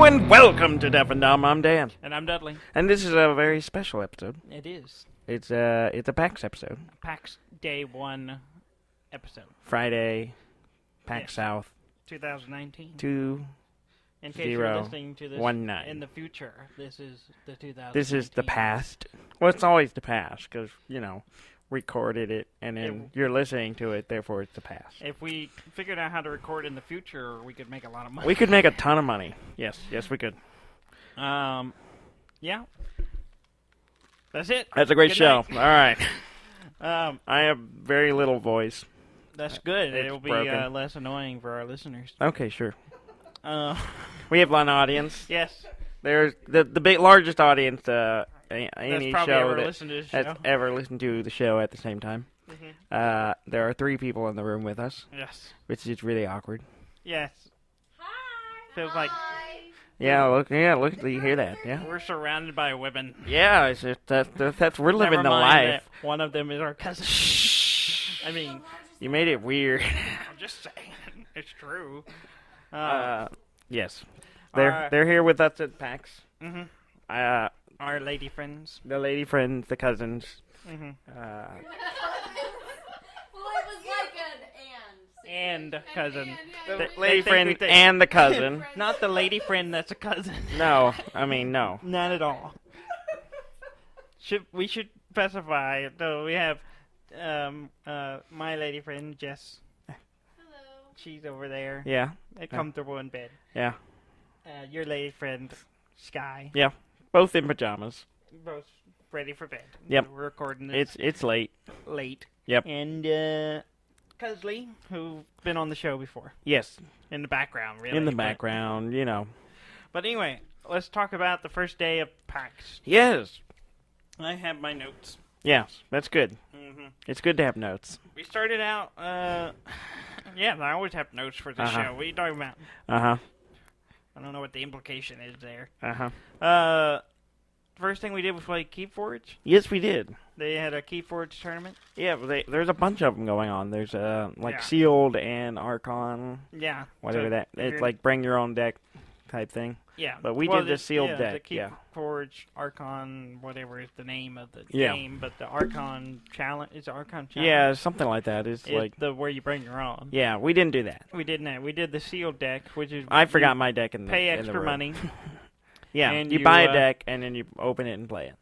and welcome to Deaf and Dumb. I'm Dan. And I'm Dudley. And this is a very special episode. It is. It's a PAX episode. PAX Day 1 episode. Friday, PAX Yes. South, 2019. 2, In case 0, you're listening to this 1, 9. in the future, this is the 2019. This is the past. Well, it's always the past, because, recorded it, and then you're listening to it, therefore it's the past. If we figured out how to record in the future, we could make a lot of money. We could make a ton of money. Yes, we could. Yeah. That's it. That's a great Good show. night. All right. I have very little voice. That's good. It's It'll be broken. less annoying for our listeners. Okay, sure. Uh, We have one audience. yes. There's the largest audience any That's probably show ever that listened to this has show. ever listened to the show at the same time. Mhm. There are 3 people in the room with us, Yes. which is really awkward. Yes. Hi. Feels like Yeah, look, you hear that? Yeah, we're surrounded by women. yeah. It's just, that's we're living Never the mind life. that one of them is our cousin. I mean, You made it weird. I'm just saying, it's true. Yes, Our- they're here with us at PAX. Mhm. Our lady friends. the lady friends, the cousins. Mhm. Well, it was like an and. And cousin. The They lady think friend we think- and the cousin. Not the lady friend that's a cousin. No, I mean no. Not at all. We should specify, though we have my lady friend Jess. Hello. She's over there, Yeah, comfortable in bed. yeah. Your lady friend Sky, Both in pajamas. both ready for bed. Yep. We're recording this It's late. late. Yep. And Cusley, who's been on the show before, Yes, in the background, really. in the but- background, But anyway, let's talk about the first day of PAX. Yes, I have my notes. yes, that's good. Hmm It's good to have notes. We started out, yeah, I always have notes for this Uh-huh. show. What are you talking about? Uh-huh, I don't know what the implication is there. uh-huh. First thing we did was play Keyforge. Yes, we did. They had a Keyforge tournament. Yeah, but there's a bunch of them going on. There's, Yeah. Sealed and Archon, Yeah. whatever so that. if It's you're- like bring your own deck type thing. Yeah. but we well, did the sealed deck, The yeah. Keyforge Archon, whatever is the name of the Yeah. game, but the Archon challenge is Archon challenge. Yeah, something like that. It's Is like, the where you bring your own. yeah, we didn't do that. We didn't. We did the sealed deck, which is I forgot my deck in the pay in the extra room. money. Yeah, and you you, buy a deck and then you open it and play it.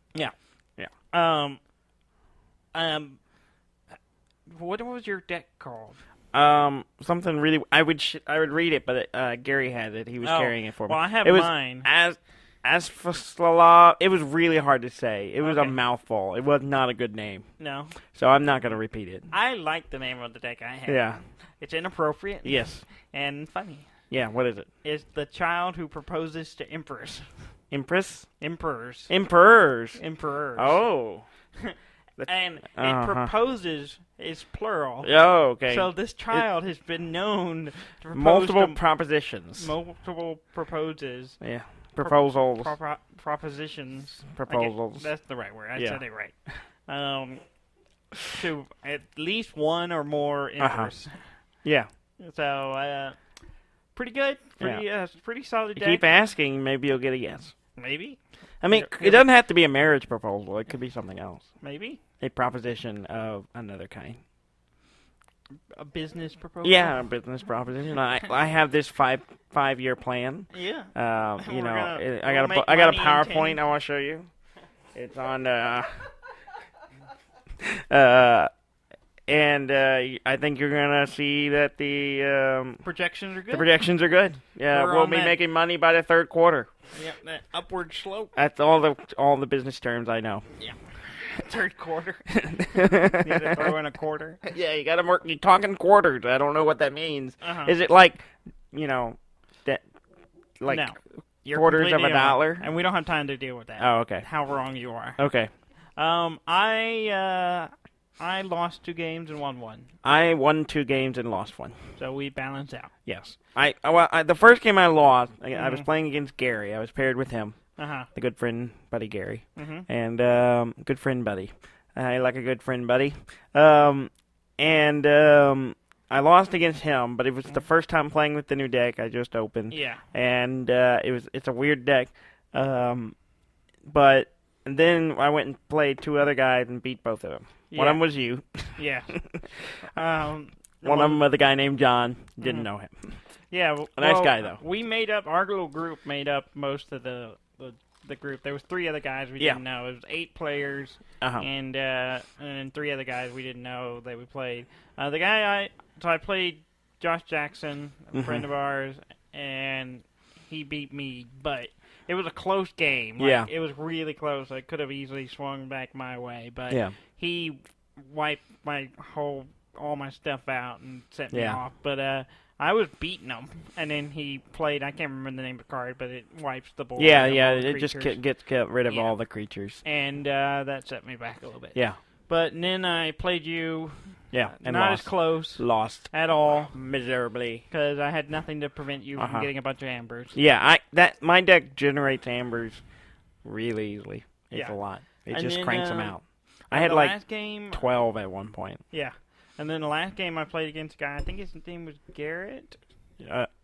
What was your deck called? Something really. I would read it, but Gary had it. He was Oh, carrying it for me. Well, I have It was mine. as for Slala, it was really hard to say. It was a Okay. mouthful. It was not a good name, No, so I'm not going to repeat it. I like the name of the deck I have. Yeah. It's inappropriate. Yes. And funny. Yeah. What is it? It's the child who proposes to emperors. Empress. Emperors. Emperors. Emperors. Oh. And it Uh-huh. proposes is plural. Oh. Okay. So this child has been known to propose multiple to propositions. multiple proposes. Yeah. Proposals. Propositions. Proposals. That's the right word. I Yeah. said it right. To at least one or more emperors. Yeah. So, pretty good. Pretty solid You deck. keep asking, maybe you'll get a yes. Maybe. I mean, it doesn't have to be a marriage proposal. It could be something else. Maybe. A proposition of another kind. A business proposal. Yeah, a business proposition. I have this 5-year plan. Yeah. You We're know, gonna- I we'll got make a money in PowerPoint 10. I want to show you. It's on and I think you're gonna see that the Projections are good. projections are good. Yeah, We're we'll on be that- making money by the third quarter. Yeah, that upward slope. That's all the business terms I know. Yeah. Third quarter. You had to throw in a quarter. Yeah, you gotta work. You're talking quarters. I don't know what that means. Uh-huh. Is it like, that, like No. You're quarters of completely a wrong. dollar? And we don't have time to deal with that. Oh, okay. How wrong you are. Okay. I lost 2 games and won 1. I won 2 games and lost 1. So we balance out. Yes. The first game I lost, I Mm-hmm. was playing against Gary. I was paired with him, Uh-huh. the good friend buddy Gary, Mhm. and good friend buddy. I like a good friend buddy. I lost against him, but it was the first time playing with the new deck I just opened. Yeah. And it's a weird deck. But then I went and played 2 other guys and beat both of them. Yeah. One of them was you. Yeah. One of them was a guy named John. Didn't know him. Yeah. A nice guy, though. We made up, our little group made up most of the group. There was 3 other guys we didn't know. It was 8 players, and 3 other guys we didn't know that we played. I played Josh Jackson, a friend of ours, and he beat me, but it was a close game. Yeah. It was really close. I could have easily swung back my way, but he wiped all my stuff out and set me off. But I was beating him, and then he played. I can't remember the name of the card, but it wipes the board. It just gets rid of all the creatures, and that set me back a little bit. Yeah, but then I played you. Yeah, and not lost. As close. Lost at all, miserably, because I had nothing to prevent you from getting a bunch of ambers. Yeah, my deck generates ambers really easily. It's a lot. It and just then, cranks them out. I had like last game, 12 at one point. Yeah. And then the last game I played against a guy, I think his name was Garrett.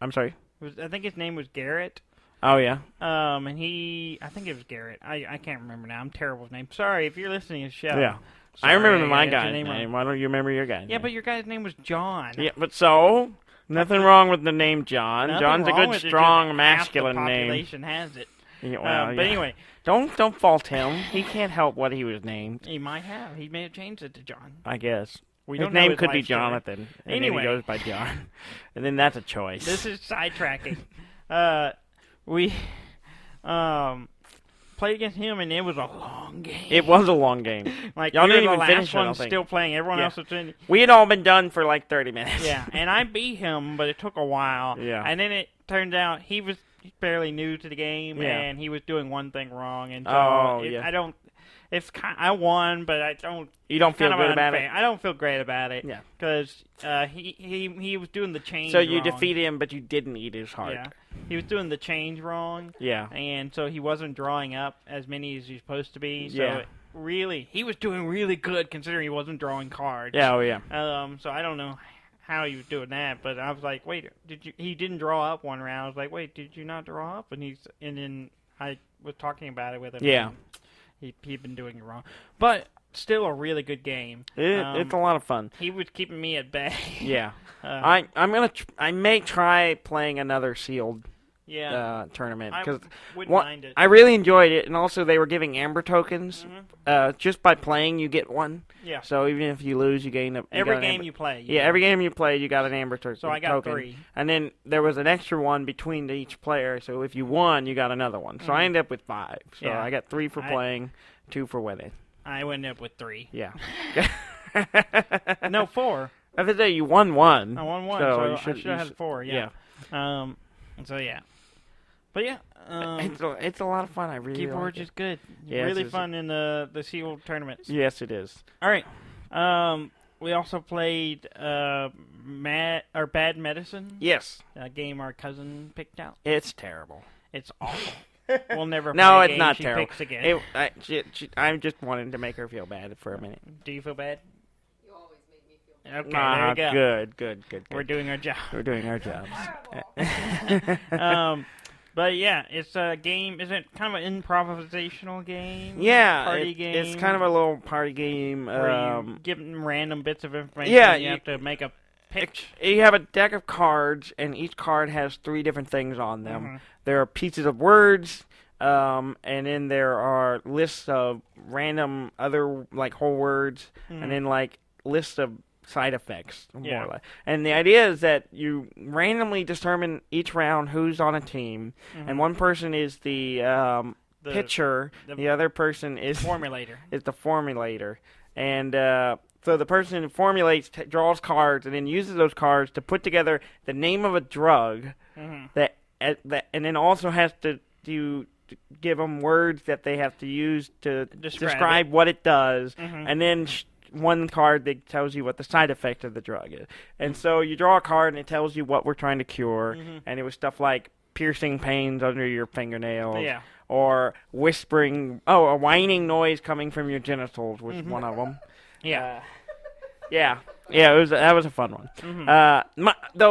I'm sorry? I think his name was Garrett. Oh, yeah? And I think it was Garrett. I can't remember now. I'm terrible with names. Sorry, if you're listening to the show. Yeah. Sorry, I remember my guy's name. Why don't you remember your guy's name? Yeah, but your guy's name was John. Yeah, but so? Nothing wrong with the name John. Nothing John's a wrong good, with it, strong, just masculine half the name. population has it. Yeah, well, but anyway. Don't fault him. He can't help what he was named. He might have. He may have changed it to John. I guess. His name could be Jonathan. And anyway. then he goes by John. And then that's a choice. This is sidetracking. We played against him, and it was a long game. It was a long game. Like, y'all we didn't were even the finish last one still playing. Everyone else was doing. We had all been done for like 30 minutes. Yeah, and I beat him, but it took a while. Yeah. And then it turned out he's fairly new to the game, and he was doing one thing wrong, and so I won, but I don't. You don't feel good about it? I don't feel great about it. Yeah. Because he was doing the change. So you wrong. defeated him, but you didn't eat his heart. Yeah. He was doing the change wrong. Yeah. And so he wasn't drawing up as many as he's supposed to be. So yeah. He was doing really good considering he wasn't drawing cards. Yeah. Oh yeah. So I don't know how he was doing that, but I was like, wait, he didn't draw up one round. I was like, wait, did you not draw up? And then I was talking about it with him. Yeah. He'd been doing it wrong. But still a really good game. It's a lot of fun. He was keeping me at bay. Yeah. I may try playing another sealed tournament because mind it. I really enjoyed it, and also they were giving amber tokens. Mm-hmm. Just by playing, you get one. Yeah. So even if you lose, you gain every game you play. Every game you play, you got an amber token. So I got 3. And then there was an extra one between each player. So if you won, you got another one. So I ended up with 5. So I got 3 for playing, 2 for winning. I ended up with 3. Yeah. No, 4. I would say you won 1. I won 1, so I should have had 4. Yeah. So yeah. But yeah, it's a lot of fun. I really Keyforge like it. is good. Yes, really fun in the sealed tournaments. Yes, it is. All right. We also played Bad Medicine. Yes. A game our cousin picked out. It's terrible. It's awful. We'll never play No, a it's game not she terrible. Picks again. I'm just wanting to make her feel bad for a minute. Do you feel bad? You always make me feel bad. Okay, there you go. Good. We're doing our job. We're doing our jobs. But yeah, it's a game. Is it kind of an improvisational game? Yeah, party game. It's kind of a little party game. Where you give them random bits of information. Yeah, you have to make a pitch. You have a deck of cards, and each card has 3 different things on them. Mm-hmm. There are pieces of words, and then there are lists of random other whole words, and then lists of side effects, more or less. And the idea is that you randomly determine each round who's on a team, and one person is the pitcher, the other person is formulator. Is the formulator, and so the person who formulates draws cards and then uses those cards to put together the name of a drug that and then also has to give them words that they have to use to describe what it does, and then one card that tells you what the side effect of the drug is. And so you draw a card and it tells you what we're trying to cure, and it was stuff like piercing pains under your fingernails, or whispering, a whining noise coming from your genitals was one of them. Yeah. Yeah, that was a fun one.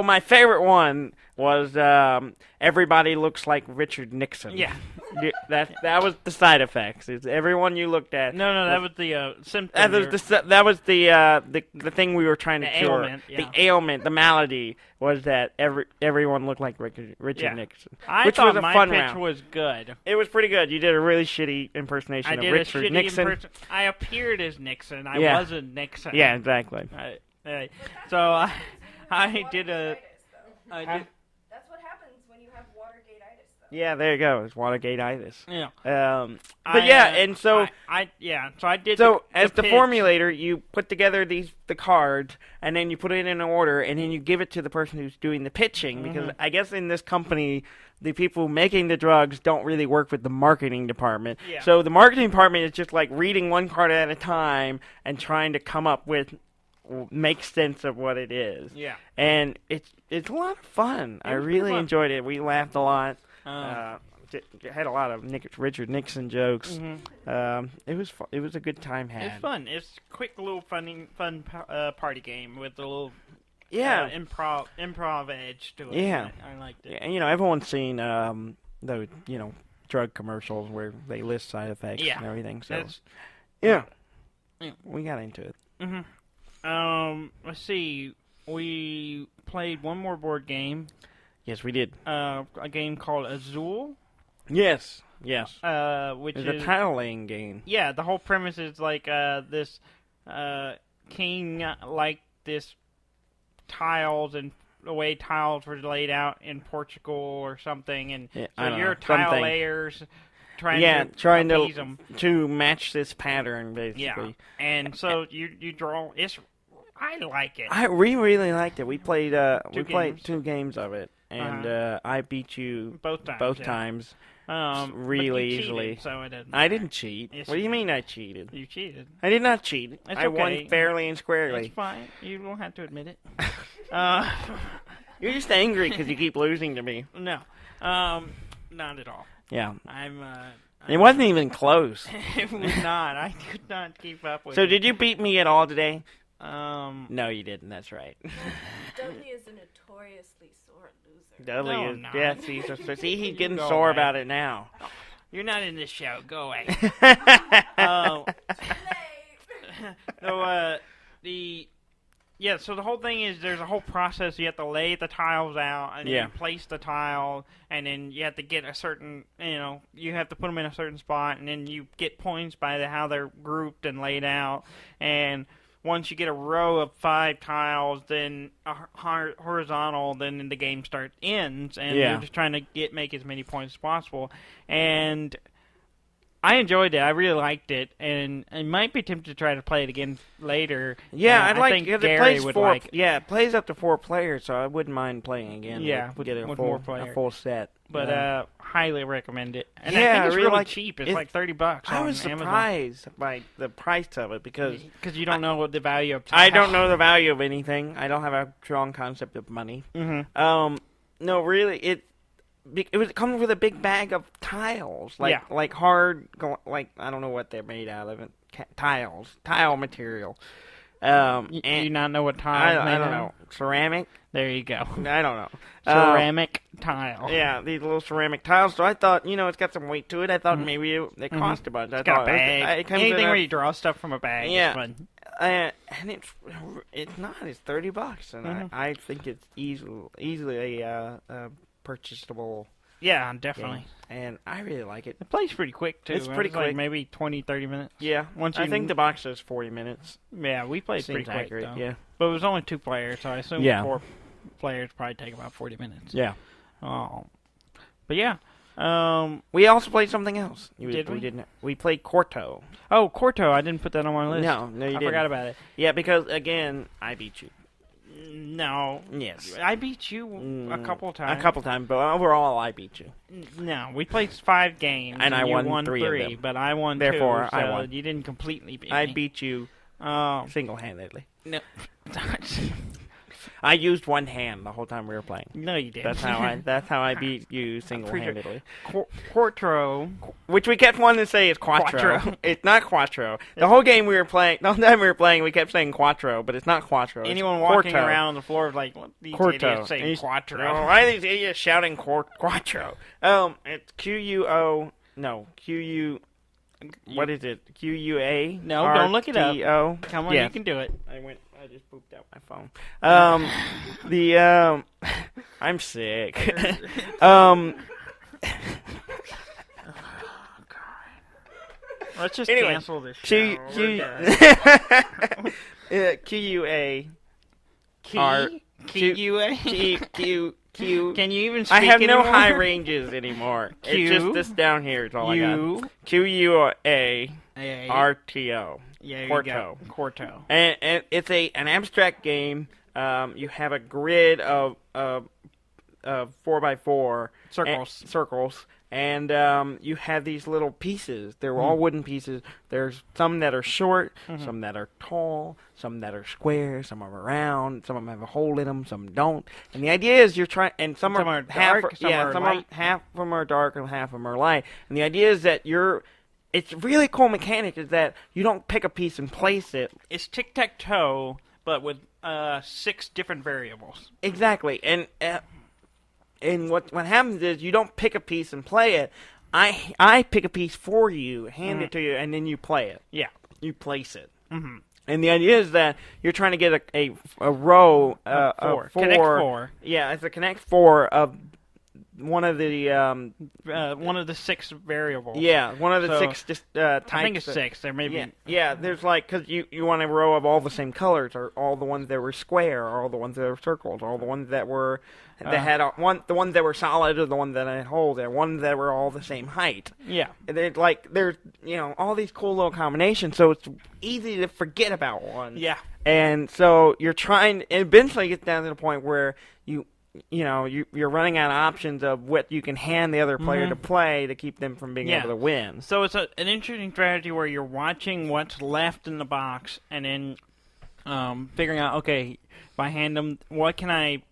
My favorite one was everybody looks like Richard Nixon. Yeah. That was the side effects. It's everyone you looked at. No, that was the symptom. That was the thing we were trying to cure. Ailment, yeah. The ailment, the malady was that everyone looked like Richard Nixon. I thought my pitch was good. It was pretty good. You did a really shitty impersonation of Richard Nixon. I appeared as Nixon. I wasn't Nixon. Yeah, exactly. So I did a. That's what happens when you have Watergate-itis, though. Yeah, there you go. It's Watergate-itis. Yeah. So I did. So as the pitch. formulator, you put together the cards, and then you put it in order, and then you give it to the person who's doing the pitching. Because I guess in this company, the people making the drugs don't really work with the marketing department. Yeah. So the marketing department is just like reading one card at a time and trying to come up with. Make sense of what it is. Yeah. And it's a lot of fun. I really enjoyed it. We laughed a lot. Had a lot of Richard Nixon jokes. It was a good time had. It's fun. It's a quick little fun party game with a little improv edge to it. Yeah. I liked it. Yeah, and everyone's seen the drug commercials where they list side effects and everything. So we got into it. Let's see. We played one more board game. Yes, we did. A game called Azul. Yes. Which is a tile laying game. Yeah, the whole premise is like this king liked this tiles and the way tiles were laid out in Portugal or something, and so your tile layers. Trying to match this pattern, basically. Yeah, and so you draw. I like it. We really liked it. We played played 2 games of it, and I beat you both times. Really easily. So I didn't cheat. Yes, what do you mean I cheated? You cheated. I did not cheat. I won fairly and squarely. It's fine. You don't have to admit it. You're just angry because you keep losing to me. No, not at all. Yeah. It wasn't even close. It was not. I could not keep up with it. So did you beat me at all today? No, you didn't. That's right. Dudley is a notoriously sore loser. Dudley is. Yeah, he's getting sore about it now. You're not in this show. Go away. So the whole thing is there's a whole process. You have to lay the tiles out, and you place the tile, and then you have to get a certain, you have to put them in a certain spot, and then you get points by how they're grouped and laid out. And once you get a row of 5 tiles, then a horizontal, then the game ends, and you're just trying to make as many points as possible. And I enjoyed it. I really liked it, and I might be tempted to try to play it again later. Yeah, I think Gary would like it. Yeah, it plays up to 4 players, so I wouldn't mind playing again. Yeah, get with more players. A full set. But highly recommend it. And I think it's really cheap. It's like $30 I was on surprised by the price of it because you don't know what the value of tiles. I don't know the value of anything. I don't have a strong concept of money. Mm-hmm. No, really, it comes with a big bag of tiles, like hard, like I don't know what they're made out of. Tile material. You not know what tile? I don't know. Ceramic. There you go. I don't know. Ceramic tile. Yeah, these little ceramic tiles. So I thought, it's got some weight to it. I thought maybe it cost a bunch. It's got a bag. Anything where you draw stuff from a bag is fun. And it's not. It's $30, and I think it's easily a purchasable. Yeah, definitely. Game. And I really like it. It plays pretty quick, too. It's pretty quick. Like maybe 20, 30 minutes. Yeah. I think the box says 40 minutes. Yeah, we played pretty quick, accurate, though. Yeah. But it was only 2 players, so I assume 4 players probably take about 40 minutes. Yeah. Oh. But yeah. We also played something else. Did we? We didn't. We played Quarto. Oh, Quarto. I didn't put that on my list. No, you didn't. I forgot about it. Yeah, because, again, I beat you. No. Yes. I beat you a couple times. A couple times, but overall I beat you. No, we played 5 games. And I won 3 of them. But I won 2. Therefore, so I won. You didn't completely beat me. I beat you single-handedly. No. I used one hand the whole time we were playing. No, you didn't. That's how I beat you single-handedly. Quarto, which we kept wanting to say is Quattro. It's not Quattro. The whole time we were playing, we kept saying Quattro, but it's not Quattro. Anyone walking around on the floor is like, what these idiots saying Quattro? Why are these idiots shouting Quattro? It's Q-U-O... No, Q-U... What is it? Q-U-A? No, don't look it up. R-T-O? Come on, you can do it. I just pooped out my phone. I'm sick. Let's just cancel this show. Q-U-A. Q-U-A? Can you even speak I have anymore? no high ranges anymore. It's just this down here is all I got. Q-U-A-R-T-O. Yeah, Quarto. Quarto. And it's an abstract game. You have a grid of 4x4 circles, and you have these little pieces. They're all wooden pieces. There's some that are short, some that are tall, some that are square, some are round, some of them have a hole in them, some don't. And the idea is you're trying, and some are dark, half of them are dark and half of them are light. And the idea is that it's a really cool mechanic is that you don't pick a piece and place it. It's tic-tac-toe, but with 6 different variables. Exactly, and what happens is you don't pick a piece and play it. I pick a piece for you, hand it to you, and then you play it. Yeah, you place it. Mm-hmm. And the idea is that you're trying to get a row of 4. Connect 4. Yeah, it's a connect 4 of one of the 6 variables. Yeah, one of the 6 types. I think it's 6. There may be. Yeah. There's because you want a row of all the same colors, or all the ones that were square, or all the ones that were circles, or all the ones that were had the ones that were solid, or the ones that had holes, and ones that were all the same height. Yeah. There's all these cool little combinations, so it's easy to forget about one. Yeah. And so you're trying. It eventually gets down to the point where you're running out of options of what you can hand the other player to play to keep them from being able to win. So it's an interesting strategy where you're watching what's left in the box and then figuring out, okay, if I hand them, what can I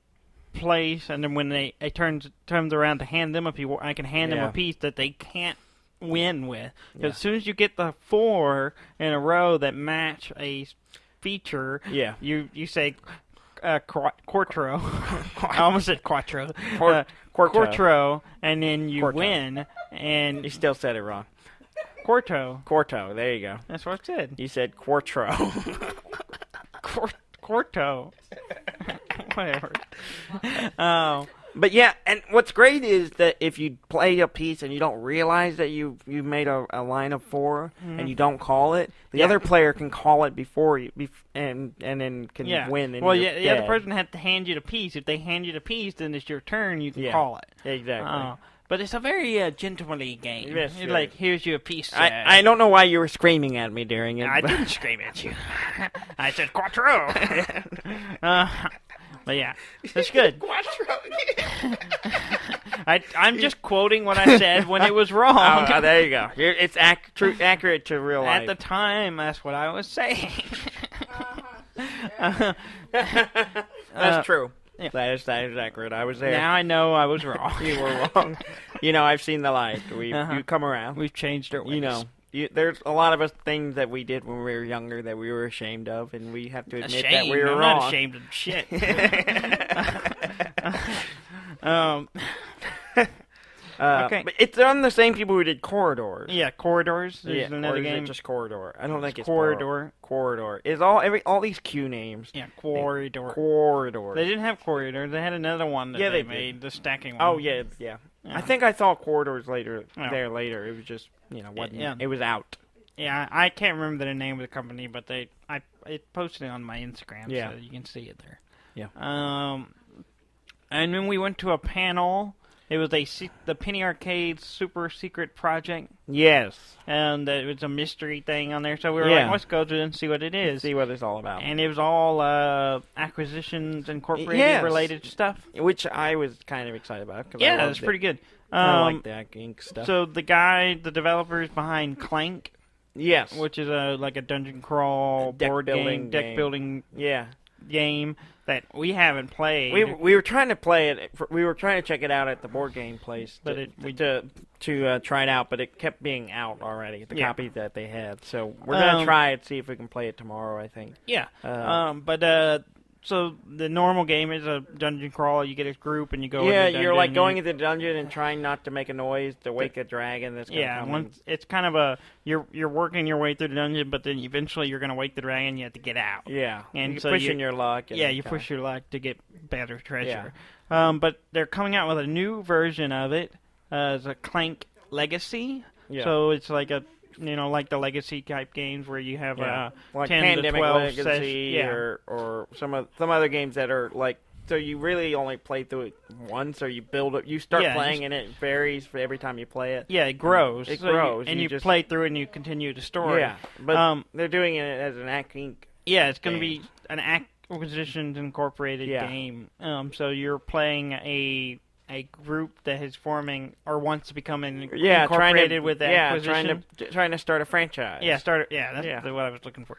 place? And then when it turns around to hand them a piece, I can hand them a piece that they can't win with. Because as soon as you get the 4 in a row that match a feature, you say... Quarto. I almost said Quattro. Quarto, and then you win, and... You still said it wrong. Quarto. There you go. That's what I said. You said Quarto. Quarto. Whatever. But yeah, and what's great is that if you play a piece and you don't realize that you made a line of 4 and you don't call it, the other player can call it before you, and then can win. And the other person has to hand you the piece. If they hand you the piece, then it's your turn. You can call it. Exactly. But it's a very gentlemanly game. Yes, it's like, here's your piece. I don't know why you were screaming at me during it. I didn't scream at you. I said Quattro. But yeah, that's good. I'm just quoting what I said when it was wrong. There you go. It's accurate to real life. At the time, that's what I was saying. That's true. Yeah. That is accurate. I was there. Now I know I was wrong. You were wrong. I've seen the light. We've come around. We've changed our ways. There's a lot of things that we did when we were younger that we were ashamed of, and we have to admit that we were wrong. I'm not ashamed of shit. Okay. But it's on the same people who did Corridors. Yeah, Corridors is another game. It's just Corridor. I don't think it's Corridor. Corridor. It's all these Q names. Yeah, Corridor. Corridor. They didn't have Corridor. They had another one that they made, the stacking one. Oh, yeah. I think I saw Corridors later. It was just, it was out. Yeah, I can't remember the name of the company, but I posted it on my Instagram, so you can see it there. Yeah. And then we went to a panel. It was the Penny Arcade Super Secret Project. Yes. And it was a mystery thing on there, so we were like, let's go to it and see what it is. See what it's all about. And it was all Acquisitions Incorporated related stuff. Which I was kind of excited about. Yeah, it was pretty good. I like that ink stuff. So the developers behind Clank. Yes. Which is like a dungeon crawl board game, deck building. Yeah. game that we haven't played. We were trying to play it. We were trying to check it out at the board game place, but to try it out. But it kept being out already. The copy that they had. So we're Um, gonna try it, see if we can play it tomorrow. I think. Yeah. So the normal game is a dungeon crawl. You get a group and you go. Yeah, into the you're like dungeon, going into the dungeon and trying not to make a noise to wake a dragon. That's gonna come in. It's kind of a you're working your way through the dungeon, but then eventually you're going to wake the dragon. You have to get out. Yeah, and you're so pushing your luck. And you push your luck to get better treasure. Yeah. But they're coming out with a new version of it. It's a Clank Legacy. Yeah. So it's like a like the legacy type games where you have like 10 Pandemic to 12 Legacy or some other games that are like, so you really only play through it once, or you build it. You start playing and it varies for every time you play it. Yeah, it grows. It grows, and you just play through it and you continue the story. Yeah, but they're doing it as an Inc. Yeah, it's going to be an Acquisitions Incorporated game. So you're playing a group that is forming or wants to become incorporated with the acquisition. Trying to start a franchise. That's what I was looking for.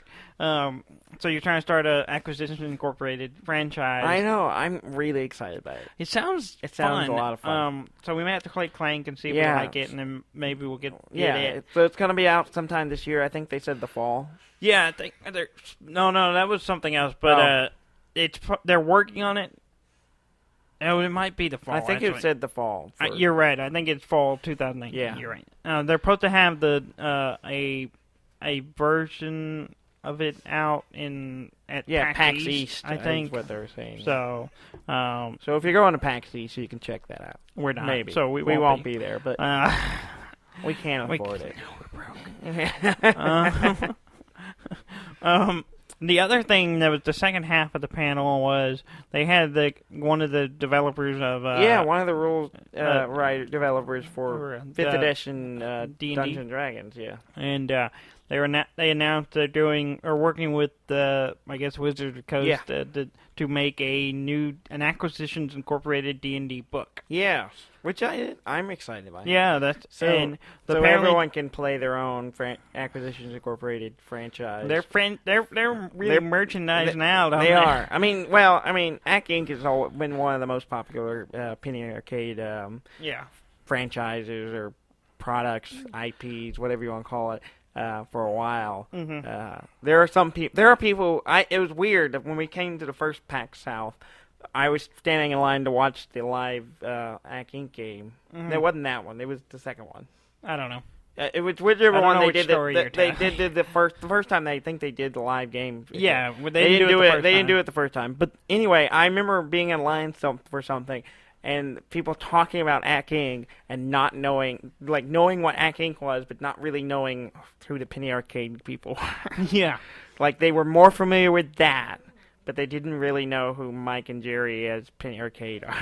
So you're trying to start a Acquisition Incorporated franchise. I know. I'm really excited about it. It sounds fun. A lot of fun. So we may have to play Clank and see if we like it, and then maybe we'll get it. So it's going to be out sometime this year. I think they said the fall. Yeah, I think no, that was something else. But they're working on it. Oh, it might be the fall. I think it said the fall. You're right. I think it's fall 2019. Yeah, you're right. They're supposed to have a version of it out at PAX East. I think is what they're saying. So, so if you're going to PAX East, you can check that out. We're not. Maybe. So we won't be there, but we can't afford it. We're broke. The other thing that was the second half of the panel was they had one of the developers of one of the rules developers for 5th edition Dungeons and Dragons, and they announced they're working with Wizards of the Coast to make an Acquisitions Incorporated D&D book. Yeah, which I'm excited about. Yeah, that's so everyone can play their own Acquisitions Incorporated franchise. They're really merchandising out. They are. I mean, Ac Inc. has been one of the most popular penny arcade franchises or products, IPs, whatever you want to call it. For a while. Mm-hmm. There are people. It was weird that when we came to the first PAX South, I was standing in line to watch the live Ac Inc. game. Mm-hmm. It wasn't that one. It was the second one. I don't know. It was whichever one they did. They did the first time. They think they did the live game. Yeah, they didn't do it. They didn't do it the first time. But anyway, I remember being in line for something. And people talking about Ac Inc. and not knowing what Ac Inc. was, but not really knowing who the penny arcade people were. Yeah. Like, they were more familiar with that, but they didn't really know who Mike and Jerry as penny arcade are.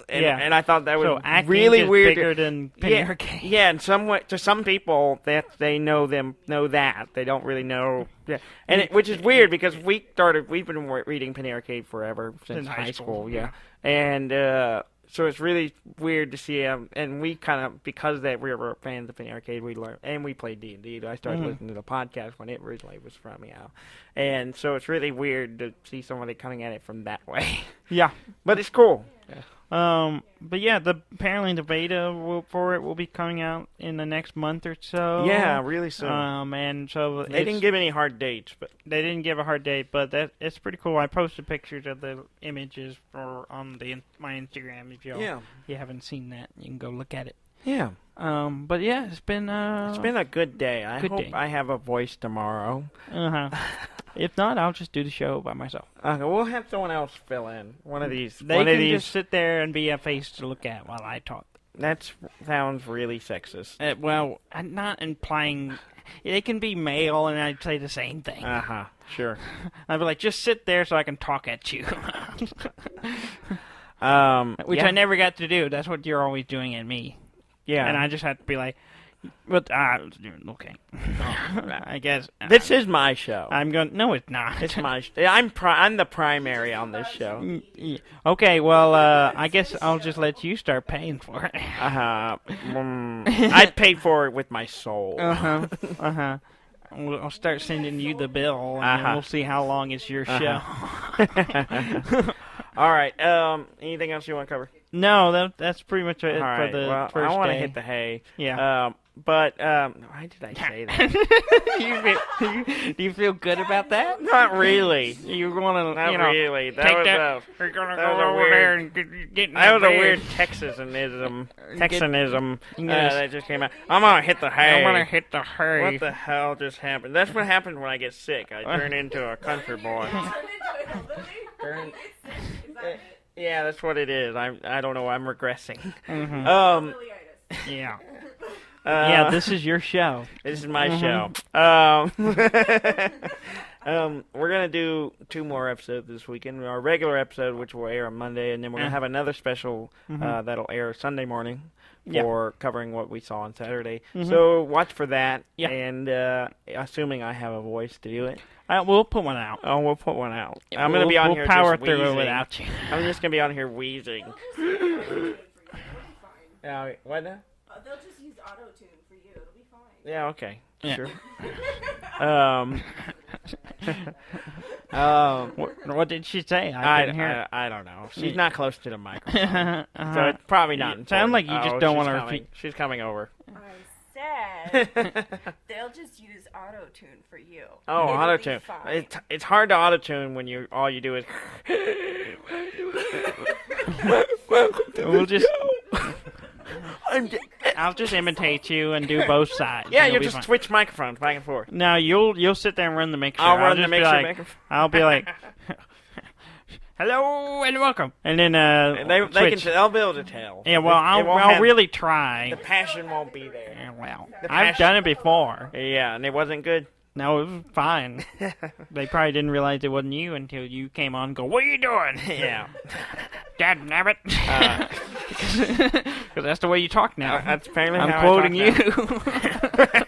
And I thought that was really weird. Bigger than penny arcade. Yeah, and to some people, that they know that. They don't really know. Yeah. And which is weird because we've been reading penny arcade forever, since high school. Yeah. And, so it's really weird to see them, and we kind of, because we were fans of Penny Arcade, we learned, and we played D&D. I started listening to the podcast when it originally was from me out, and so it's really weird to see somebody coming at it from that way. Yeah, but it's cool. Yeah. But yeah, apparently the beta for it will be coming out in the next month or so. Yeah, really soon. And so they didn't give any hard dates, but they didn't give a hard date. But it's pretty cool. I posted pictures of the images on my Instagram. If you haven't seen that, you can go look at it. Yeah. But yeah, it's been a good day. I hope I have a voice tomorrow. If not, I'll just do the show by myself. Okay, we'll have someone else fill in. One of these. They can just sit there and be a face to look at while I talk. That sounds really sexist. Well, I'm not implying. They can be male, and I'd say the same thing. Sure. I'd be like, just sit there so I can talk at you. Which I never got to do. That's what you're always doing at me. Yeah. And I just have to be like, but okay. I guess this is my show. I'm going. No, it's not. It's my. I'm the primary on this show. Okay, well, I guess I'll just let you start paying for it. I'd pay for it with my soul. I'll start sending you the bill, and then we'll see how long it's your show. All right. Anything else you want to cover? No, that's pretty much it for the first day. I want to hit the hay. Yeah. But why did I say that? Do you feel good about that? Not really. You want to, Not really. That take was that. We're gonna that go was a over weird- there and get in that was the a bed. weird Texanism Yes. that just came out. I'm gonna hit the hay. I'm gonna hit the hay. What the hell just happened? That's what happens when I get sick. I turn into a country boy. Yeah, that's what it is. I don't know. I'm regressing. Mm-hmm. Yeah. Yeah, this is your show. This is my show. We're going to do 2 more episodes this weekend. Our regular episode, which will air on Monday, and then we're going to have another special that'll air Sunday morning for covering what we saw on Saturday. So watch for that, and assuming I have a voice to do it. We'll put one out. Oh, we'll put one out. I'm going to be on here power just through wheezing. it without you. I'm just going to be on here wheezing. What now? They'll just use auto-tune for you. It'll be fine. Yeah, okay. Yeah. Sure. What did she say? I didn't hear it. I don't know. She's not close to the microphone. So it's probably not important. Sound like you just don't want to repeat. She's coming over. I said they'll just use auto-tune for you. Oh, It'll auto-tune. be fine. It's hard to auto-tune when all you do is... We'll just... I'll just imitate you and do both sides. Yeah, you just switch microphones back and forth. No, you'll sit there and run the mixer. I'll run the mixer back and forth. I'll be like, hello and welcome, and then they'll be able to tell. Yeah, well, I'll really try. The passion won't be there. Yeah, well, I've done it before. Yeah, and it wasn't good. No, it was fine. They probably didn't realize it wasn't you until you came on and go, what are you doing? Yeah. Dad nabbit. Because that's the way you talk now. That's apparently I'm how quoting I talk you.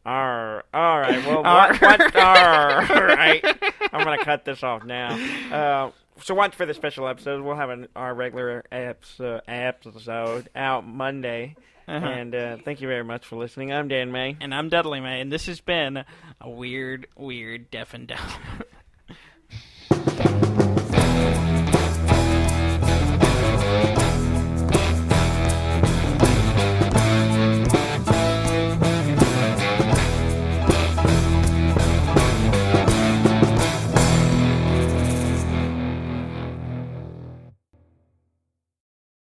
All right. Well, what? All right. I'm going to cut this off now. So watch for the special episodes. We'll have our regular episode out Monday. And thank you very much for listening. I'm Dan May. And I'm Dudley May. And this has been a weird, deaf and dumb.